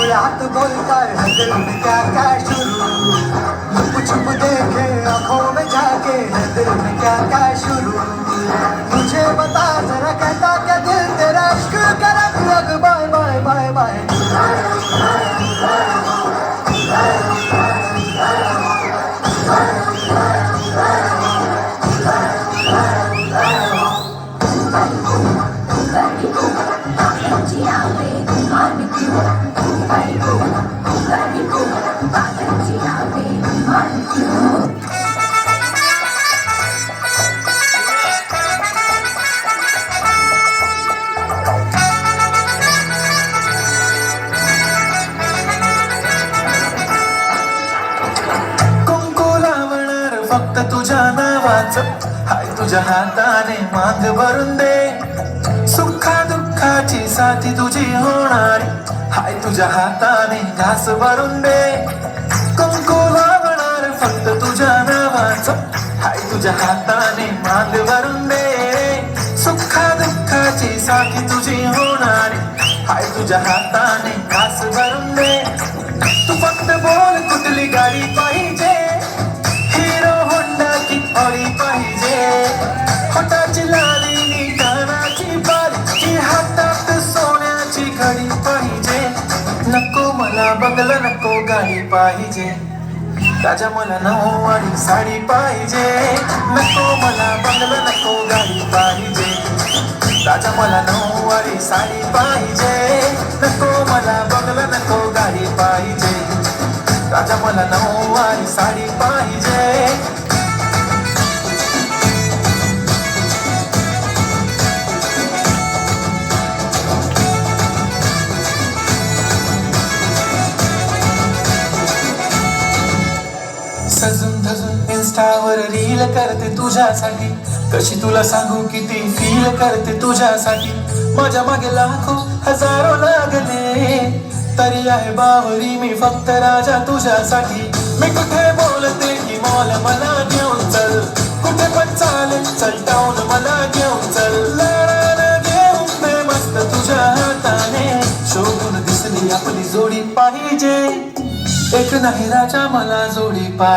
रात बोलता है दिल में क्या क्या शुरू, छुप छुप देखे आंखों में झाके है दिल में क्या क्या शुरू। मुझे बता जरा कहता क्या दिल तेरा इश्क का रंग रंग बाय बाय बाय बाय। फक्त तुझ्या नावाचं हाय तुझ्या हाताने मांग भरून दे, सुखा दुःखाची साथी तुझी होणारी हाय तुझ्या हाताने घास भरून दे। कुंकू लावणार फक्त तुझ्या नावाचं हाय तुझ्या हाताने मांग भरून दे, सुखा दुःखाची साथी तुझी होणारी हाय तुझ्या हाताने घास भरून दे। तू फक्त बोल कुठली गाडी पाहिजे, पाहिजे होटाची लाली कानाची बारी हातात सोन्याची घडी पाहिजे। नको मला बंगला नको गाडी पाहिजे, राजा मला नऊवारी साडी पाहिजे। नको मला बंगला नको गाडी पाहिजे, राजा मला नऊवारी साडी पाहिजे। नको मला बंगला नको गाडी पाहिजे, राजा मला नऊवारी साडी पाहिजे। सजून धजून इन्स्टावर रील करते तुझ्यासाठी, कशी तुला सांगू किती फील करते तुझ्यासाठी। माझ्या मागे लाखो हजारो लागले तरी आहे बावरी मी फक्त राजा तुझ्यासाठी। मी कुठे बोलते की मॉल मला घेऊन चल, कुठे पण चालेल चल टाऊन मला घेऊन चल। लढायला घेऊन दे मस्त तुझ्या हाताने, शोभून दिसली आपली जोडी पाहिजे, एक नाही राजा मला जोडी पाहिजे।